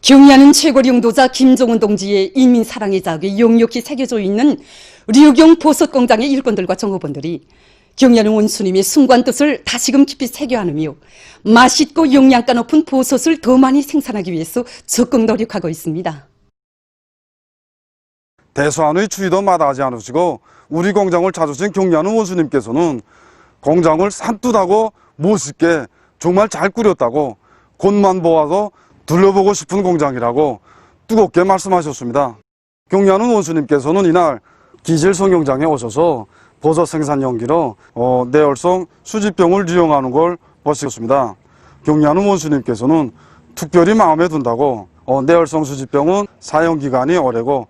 경의하는 최고 용도자 김정은 동지의 인민사랑의 자극이 용력히 새겨져 있는 류경 보석공장의 일꾼들과 종업원들이 경의하는 원수님의 숭고한 뜻을 다시금 깊이 새겨 안으며 맛있고 영양가 높은 보솥을 더 많이 생산하기 위해서 적극 노력하고 있습니다. 대수한의 추위도 마다하지 않으시고 우리 공장을 찾으신 경의하는 원수님께서는 공장을 산뜻하고 멋있게 정말 잘 꾸렸다고 곳만 보아서 둘러보고 싶은 공장이라고 뜨겁게 말씀하셨습니다. 경의하는 원수님께서는 이날 기질성 공장에 오셔서 버섯 생산 용기로 내열성 수지병을 이용하는 걸 보셨습니다. 경의하는 원수님께서는 특별히 마음에 든다고 내열성 수지병은 사용기간이 오래고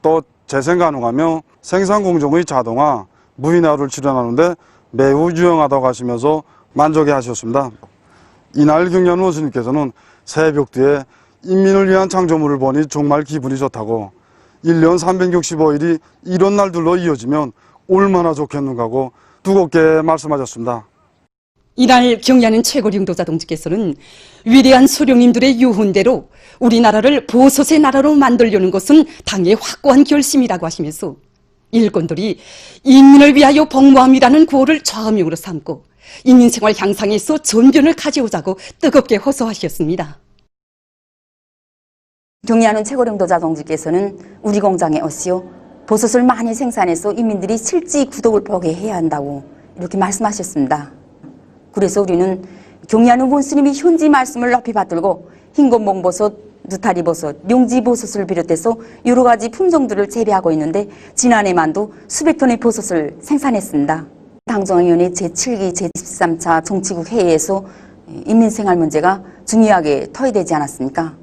또 재생 가능하며 생산 공정의 자동화, 무인화를 실현하는데 매우 유용하다고 하시면서 만족해 하셨습니다. 이날 경의하는 원수님께서는 새벽뒤에 인민을 위한 창조물을 보니 정말 기분이 좋다고 1년 365일이 이런 날들로 이어지면 얼마나 좋겠는가 하고 뜨겁게 말씀하셨습니다. 이날 경의하는 최고 용도자 동지께서는 위대한 소령님들의 유훈대로 우리나라를 보솥의 나라로 만들려는 것은 당의 확고한 결심이라고 하시면서 일꾼들이 인민을 위하여 복무함이라는 구호를 좌우명으로 삼고 인민생활 향상에서 전변을 가져오자고 뜨겁게 호소하셨습니다. 경의하는 최고 용도자 동지께서는 우리 공장에 오시오 보솥을 많이 생산해서 인민들이 실지 구독을 보게 해야 한다고 이렇게 말씀하셨습니다. 그래서 우리는 경의하는 원수님이 현지 말씀을 높이 받들고 흰곤봉버섯, 느타리버섯, 용지버섯을 비롯해서 여러 가지 품종들을 재배하고 있는데 지난해만도 수백 톤의 버섯을 생산했습니다. 당정위원회 제7기 제13차 정치국 회의에서 인민생활 문제가 중요하게 토의되지 않았습니까?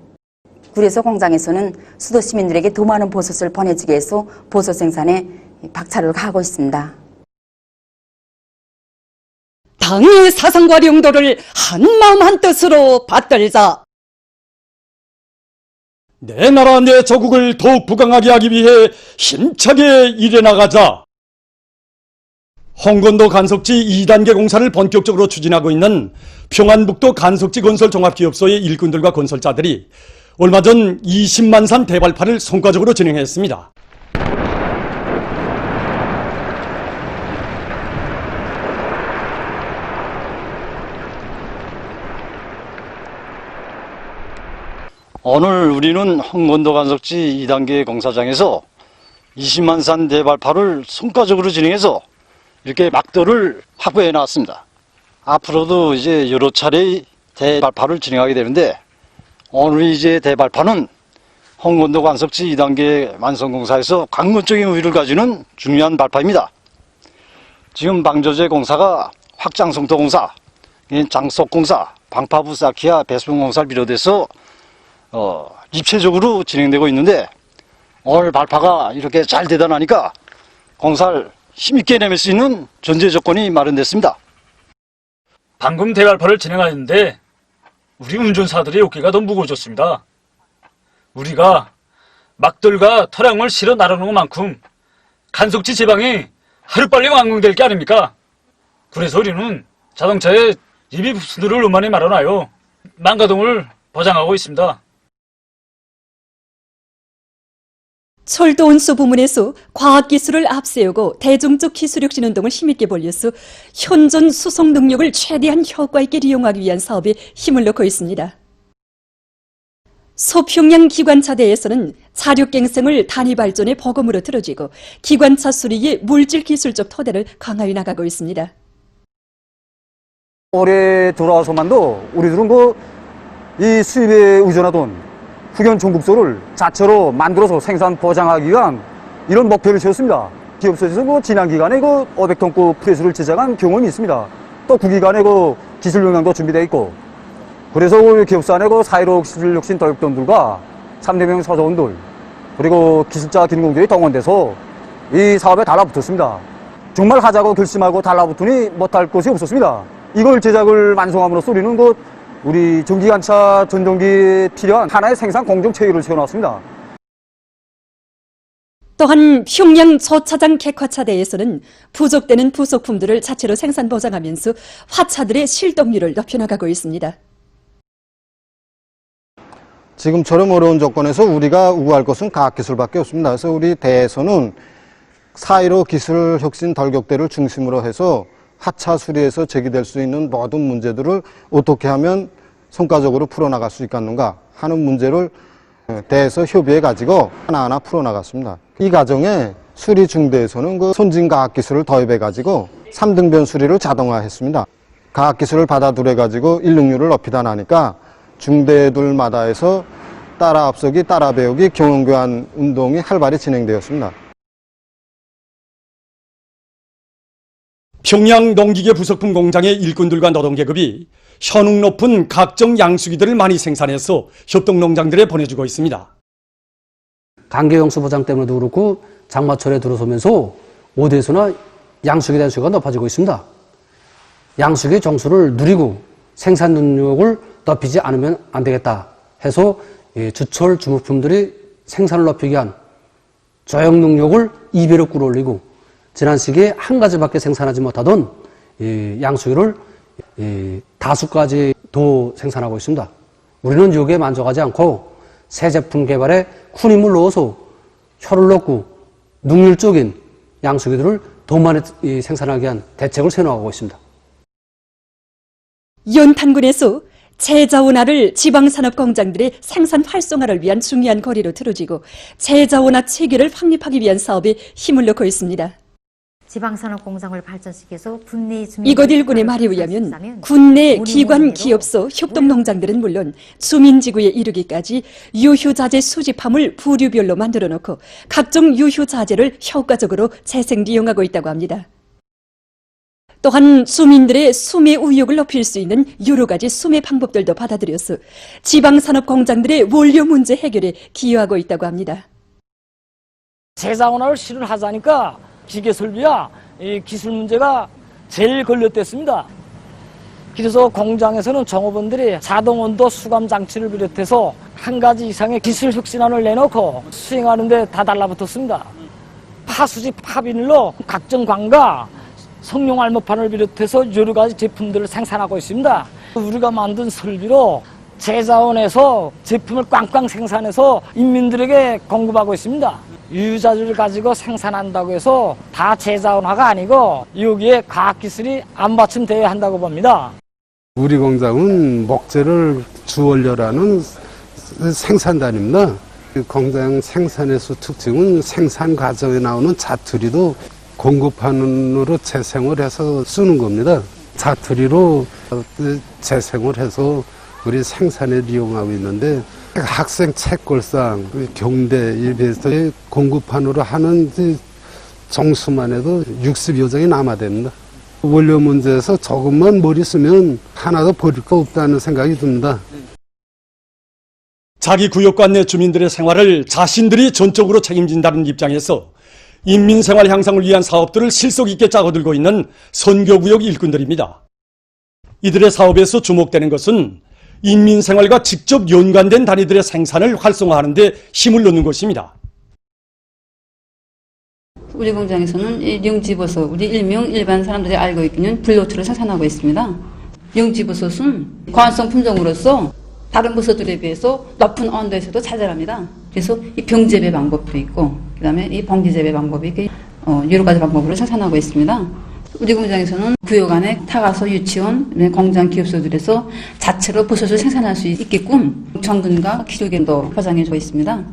그래서 공장에서는 수도 시민들에게 더 많은 버섯을 보내주기 위해서 버섯 생산에 박차를 가하고 있습니다. 당의 사상과 용도를 한마음 한뜻으로 받들자. 내 나라 내 조국을 더욱 부강하게 하기 위해 힘차게 일해나가자. 홍건도 간석지 2단계 공사를 본격적으로 추진하고 있는 평안북도 간석지 건설 종합기업소의 일꾼들과 건설자들이 얼마 전 20만 산 대발파를 성과적으로 진행했습니다. 오늘 우리는 홍건도 간석지 2단계 공사장에서 20만 산 대발파를 성과적으로 진행해서 이렇게 막도를 확보해 놨습니다. 앞으로도 이제 여러 차례 대발파를 진행하게 되는데 오늘 이제 대발파는 홍건도 간석지 2단계 완성공사에서 관건적인 의의를 가지는 중요한 발파입니다. 지금 방조제 공사가 확장성토 공사, 장속공사, 방파부 쌓기와 배수공사를 비롯해서 입체적으로 진행되고 있는데 오늘 발파가 이렇게 잘 대단하니까 공사를 힘있게 내밀 수 있는 전제 조건이 마련됐습니다. 방금 대발파를 진행하였는데 우리 운전사들의 어깨가 너무 무거워졌습니다. 우리가 막들과 토량을 실어 나르는 것만큼 간석지 제방이 하루빨리 완공될 게 아닙니까? 그래서 우리는 자동차에 예비 부품들을 음만히 마련하여 망가짐을 보장하고 있습니다. 철도 운수 부문에서 과학기술을 앞세우고 대중적 기술혁신 운동을 힘있게 벌려서 현존 수송 능력을 최대한 효과 있게 이용하기 위한 사업에 힘을 넣고 있습니다. 소평양 기관차대에서는 사륙갱생을 단위 발전의 보검으로 들어쥐고 기관차 수리의 물질 기술적 토대를 강화해 나가고 있습니다. 올해 돌아와서만도 우리들은 이 수입에 의존하던 후견 종국소를 자체로 만들어서 생산 보장하기 위한 이런 목표를 세웠습니다. 기업소에서 지난 기간에 500톤급 프레스를 제작한 경험이 있습니다. 또 구기간에 기술 역량도 준비되어 있고 그래서 기업소 안에 사회로 기술혁신 도입동들과 3대명 서저원들 그리고 기술자 기능공들이 동원돼서 이 사업에 달라붙었습니다. 정말 하자고 결심하고 달라붙으니 못할 것이 없었습니다. 이걸 제작을 완성함으로써 우리는 우리 전기관차 전동기에 필요한 하나의 생산 공정 체계를 세워놨습니다. 또한 평양 저차장 객화차대에서는 부족되는 부속품들을 자체로 생산 보장하면서 화차들의 실동률을 높여나가고 있습니다. 지금처럼 어려운 조건에서 우리가 우구할 것은 과학기술밖에 없습니다. 그래서 우리 대에서는 4.15 기술혁신 덜격대를 중심으로 해서 하차 수리에서 제기될 수 있는 모든 문제들을 어떻게 하면 성과적으로 풀어나갈 수 있겠는가 하는 문제를 대에서 협의해 가지고 하나하나 풀어나갔습니다. 이 과정에 수리 중대에서는 그 선진과학기술을 도입해 가지고 3등변 수리를 자동화했습니다. 과학기술을 받아들여 가지고 인력률을 높이다 나니까 중대들마다 해서 따라 앞서기, 따라 배우기, 경험교환 운동이 활발히 진행되었습니다. 평양 농기계 부속품 공장의 일꾼들과 노동계급이 현웅 높은 각종 양수기들을 많이 생산해서 협동농장들에 보내주고 있습니다. 강계용수 보장 때문에도 그렇고 장마철에 들어서면서 어디에서나 양수기 단수가 높아지고 있습니다. 양수기 정수를 누리고 생산 능력을 높이지 않으면 안 되겠다 해서 주철 주부품들이 생산을 높이기 위한 조형 능력을 2배로 끌어올리고 지난 시기에 한 가지밖에 생산하지 못하던 양수기를 5가지 더 생산하고 있습니다. 우리는 여기에 만족하지 않고 새 제품 개발에 큰 힘을 넣어서 혀를 넣고 능률적인 양수기들을 더 많이 생산하기 위한 대책을 세워나가고 있습니다. 연탄군에서 제자원화를 지방산업공장들의 생산 활성화를 위한 중요한 거리로 들어지고 제자원화 체계를 확립하기 위한 사업에 힘을 넣고 있습니다. 지방산업공장을 발전시켜서 군내 이곳 일군의 말에 의하면 군내 기관, 기업소, 협동농장들은 물론 주민지구에 이르기까지 유효자재 수집함을 부류별로 만들어 놓고 각종 유효자재를 효과적으로 재생利用하고 있다고 합니다. 또한 주민들의 수매 의욕을 높일 수 있는 여러 가지 수매 방법들도 받아들여서 지방산업공장들의 원료 문제 해결에 기여하고 있다고 합니다. 제자원화를 실현하자니까 기계 설비와 이 기술 문제가 제일 걸렸댔습니다. 그래서 공장에서는 종업원들이 자동온도 수감 장치를 비롯해서 한 가지 이상의 기술 혁신안을 내놓고 수행하는데 다 달라붙었습니다. 파수지 파비닐로 각종 광과 성룡 알목판을 비롯해서 여러 가지 제품들을 생산하고 있습니다. 우리가 만든 설비로 제자원에서 제품을 꽝꽝 생산해서 인민들에게 공급하고 있습니다. 유자재를 가지고 생산한다고 해서 다 제자원화가 아니고 여기에 과학기술이 안받침돼야 한다고 봅니다. 우리 공장은 목재를 주원료라는 생산단입니다. 공장 생산에서 특징은 생산 과정에 나오는 자투리도 공급판으로 재생을 해서 쓰는 겁니다. 자투리로 재생을 해서 우리 생산에 이용하고 있는데 학생 책걸상, 경대, 일베에서 공급판으로 하는 정수만 해도 60여 장이 남아됩니다. 원료 문제에서 조금만 머리 쓰면 하나도 버릴 거 없다는 생각이 듭니다. 자기 구역관 내 주민들의 생활을 자신들이 전적으로 책임진다는 입장에서 인민생활 향상을 위한 사업들을 실속 있게 짜고들고 있는 선교구역 일꾼들입니다. 이들의 사업에서 주목되는 것은 인민생활과 직접 연관된 단위들의 생산을 활성화하는 데 힘을 넣는 것입니다. 우리 공장에서는 영지버섯, 우리 일명 일반 사람들이 알고 있는 블로트를 생산하고 있습니다. 영지버섯은 고안성 품종으로서 다른 버섯들에 비해서 높은 온도에서도 자잘합니다. 그래서 이 병재배 방법도 있고, 그 다음에 이 봉지재배 방법이 여러 가지 방법으로 생산하고 있습니다. 우리 공장에서는 구역 안에 타가서 유치원, 공장 기업소들에서 자체로 버섯을 생산할 수 있게끔 정근과 기록에도 보장해주고 있습니다.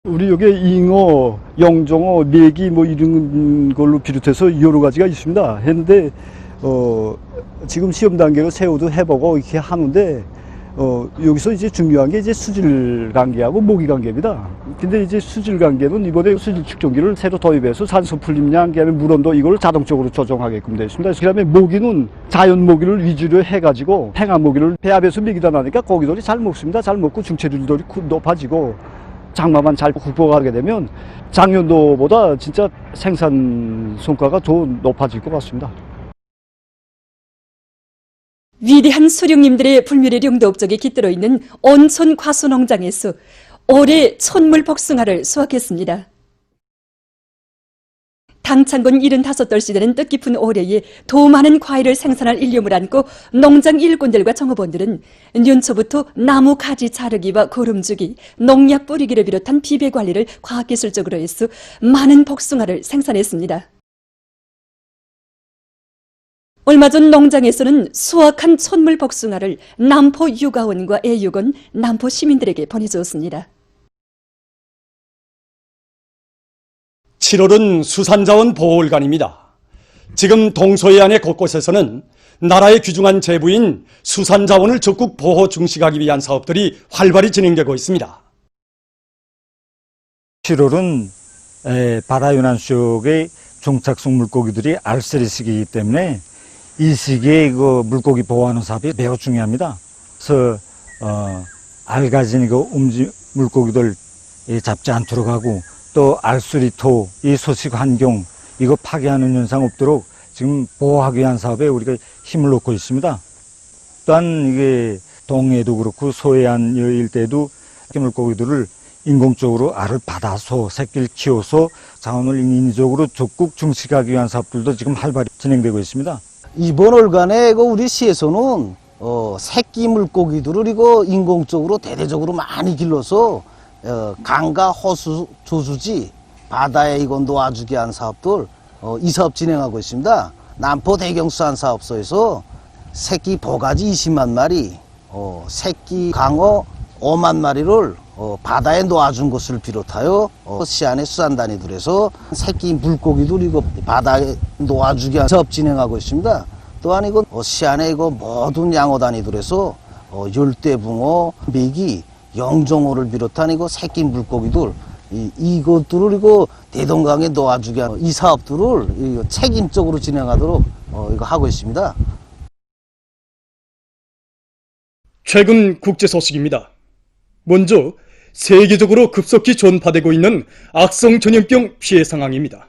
우리 여기 잉어, 영종어, 내기 뭐 이런 걸로 비롯해서 여러 가지가 있습니다. 했는데 지금 시험 단계로 새우도 해보고 이렇게 하는데 여기서 이제 중요한 게 이제 수질 관계하고 모기 관계입니다. 근데 이제 수질 관계는 이번에 수질 측정기를 새로 도입해서 산소 풀림량, 물 온도 이걸 자동적으로 조정하게끔 되어 있습니다. 그다음에 모기는 자연 모기를 위주로 해가지고 팽아 모기를 배합해서 먹이다 나니까 고기들이 잘 먹습니다. 잘 먹고 중체율들이 높아지고 장마만 잘 극복하게 되면 작년도보다 진짜 생산 성과가 더 높아질 것 같습니다. 위대한 수령님들의 불멸의 영도 업적에 깃들어 있는 온천 과수농장에서 올해 천물 복숭아를 수확했습니다. 당창군 75돌 시대는 뜻깊은 올해에 더 많은 과일을 생산할 일념을 안고 농장 일꾼들과 정업원들은 년초부터 나무 가지 자르기와 거름주기, 농약 뿌리기를 비롯한 비배 관리를 과학기술적으로 해서 많은 복숭아를 생산했습니다. 얼마 전 농장에서는 수확한 촌물 복숭아를 남포 육아원과 애육원, 남포 시민들에게 보내주었습니다. 7월은 수산자원 보호월간입니다. 지금 동서해안의 곳곳에서는 나라의 귀중한 재부인 수산자원을 적극 보호 중식하기 위한 사업들이 활발히 진행되고 있습니다. 7월은 바다윤환 속의 종착성 물고기들이 알쓰리 시기이기 때문에 이 시기에 물고기 보호하는 사업이 매우 중요합니다. 그래서 알 가진 물고기들 잡지 않도록 하고 또 알수리토, 이 소식 환경 이거 파괴하는 현상 없도록 지금 보호하기 위한 사업에 우리가 힘을 놓고 있습니다. 또한 이게 동해도 그렇고 서해안 일대도 물고기들을 인공적으로 알을 받아서 새끼를 키워서 자원을 인위적으로 적극 증식하기 위한 사업들도 지금 활발히 진행되고 있습니다. 이번 월간에 우리 시에서는 새끼 물고기들을 인공적으로 대대적으로 많이 길러서 강과 호수, 조수지, 바다에 놓아주기 위한 사업들 이 사업 진행하고 있습니다. 남포 대경수산사업소에서 새끼 보가지 20만 마리, 새끼 강어 5만 마리를 바다에 놓아준 것을 비롯하여 시안의 수산단위들에서 새끼 물고기들 바다에 놓아주기 위한 사업 진행하고 있습니다. 또한 시안의 모든 양어단위들에서 열대붕어, 메기, 영종어를 비롯한 새끼 물고기들 이것들을 대동강에 놓아주게 하는 이 사업들을 책임적으로 진행하도록 하고 있습니다. 최근 국제 소식입니다. 먼저 세계적으로 급속히 전파되고 있는 악성 전염병 피해 상황입니다.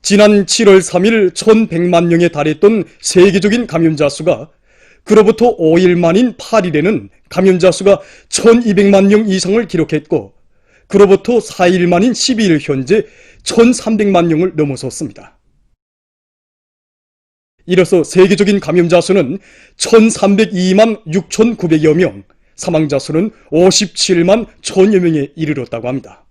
지난 7월 3일 1100만 명에 달했던 세계적인 감염자 수가 그로부터 5일 만인 8일에는 감염자 수가 1200만 명 이상을 기록했고 그로부터 4일 만인 12일 현재 1300만 명을 넘어섰습니다. 이로써 세계적인 감염자 수는 1302만 6900여 명, 사망자 수는 57만 1000여 명에 이르렀다고 합니다.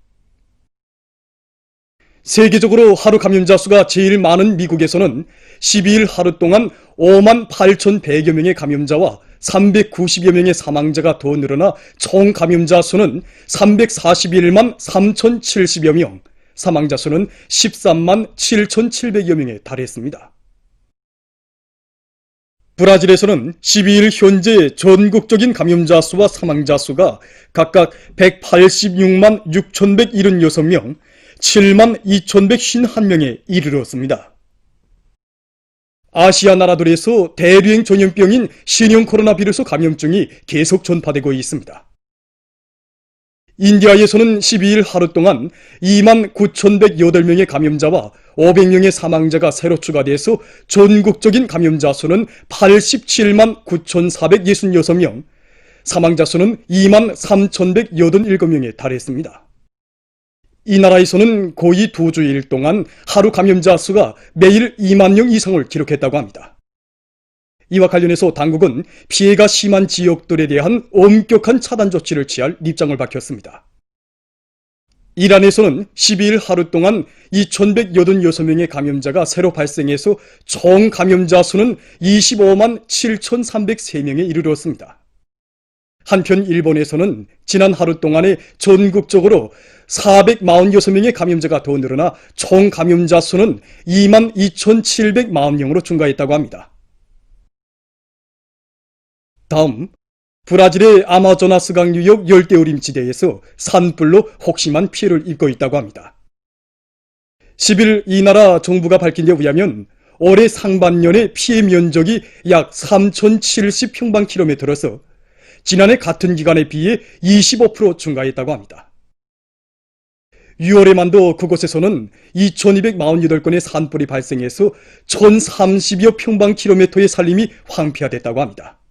세계적으로 하루 감염자 수가 제일 많은 미국에서는 12일 하루 동안 5만 8100여 명의 감염자와 390여 명의 사망자가 더 늘어나 총 감염자 수는 341만 3070여 명, 사망자 수는 13만 7700여 명에 달했습니다. 브라질에서는 12일 현재 전국적인 감염자 수와 사망자 수가 각각 186만 6176명, 7만 2151명에 이르렀습니다. 아시아 나라들에서 대류행 전염병인 신형 코로나 바이러스 감염증이 계속 전파되고 있습니다. 인디아에서는 12일 하루 동안 2만 9108명의 감염자와 500명의 사망자가 새로 추가돼서 전국적인 감염자 수는 87만 9466명, 사망자 수는 2만 3187명에 달했습니다. 이 나라에서는 거의 2주일 동안 하루 감염자 수가 매일 2만 명 이상을 기록했다고 합니다. 이와 관련해서 당국은 피해가 심한 지역들에 대한 엄격한 차단 조치를 취할 입장을 밝혔습니다. 이란에서는 12일 하루 동안 2186명의 감염자가 새로 발생해서 총 감염자 수는 25만 7303명에 이르렀습니다. 한편 일본에서는 지난 하루 동안에 전국적으로 446명의 감염자가 더 늘어나 총 감염자 수는 2만 2740명으로 증가했다고 합니다. 다음, 브라질의 아마조나스 강 유역 열대우림지대에서 산불로 혹심한 피해를 입고 있다고 합니다. 10일 이 나라 정부가 밝힌 데 의하면 올해 상반년의 피해 면적이 약 3070평방킬로미터로서 지난해 같은 기간에 비해 25% 증가했다고 합니다. 6월에만도 그곳에서는 2248건의 산불이 발생해서 1030여 평방킬로미터의 산림이 황폐화됐다고 합니다.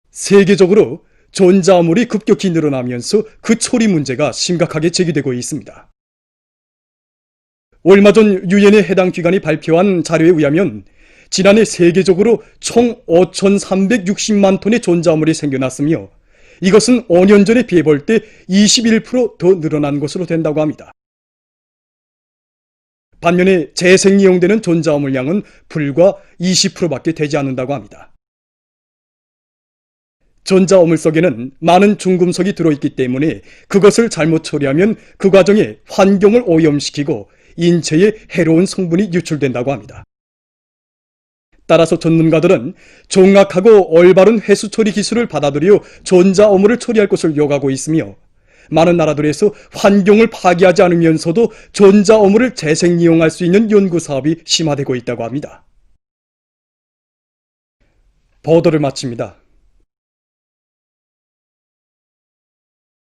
세계적으로 전자물이 급격히 늘어나면서 그 처리 문제가 심각하게 제기되고 있습니다. 얼마 전 유엔의 해당 기관이 발표한 자료에 의하면 지난해 세계적으로 총 5,360만 톤의 존자물이 생겨났으며 이것은 5년 전에 비해 볼 때 21% 더 늘어난 것으로 된다고 합니다. 반면에 재생이용되는 존자물량은 불과 20%밖에 되지 않는다고 합니다. 전자어물 속에는 많은 중금속이 들어있기 때문에 그것을 잘못 처리하면 그 과정에 환경을 오염시키고 인체에 해로운 성분이 유출된다고 합니다. 따라서 전문가들은 정확하고 올바른 회수 처리 기술을 받아들여 전자어물을 처리할 것을 요구하고 있으며 많은 나라들에서 환경을 파괴하지 않으면서도 전자어물을 재생이용할 수 있는 연구 사업이 심화되고 있다고 합니다. 보도를 마칩니다.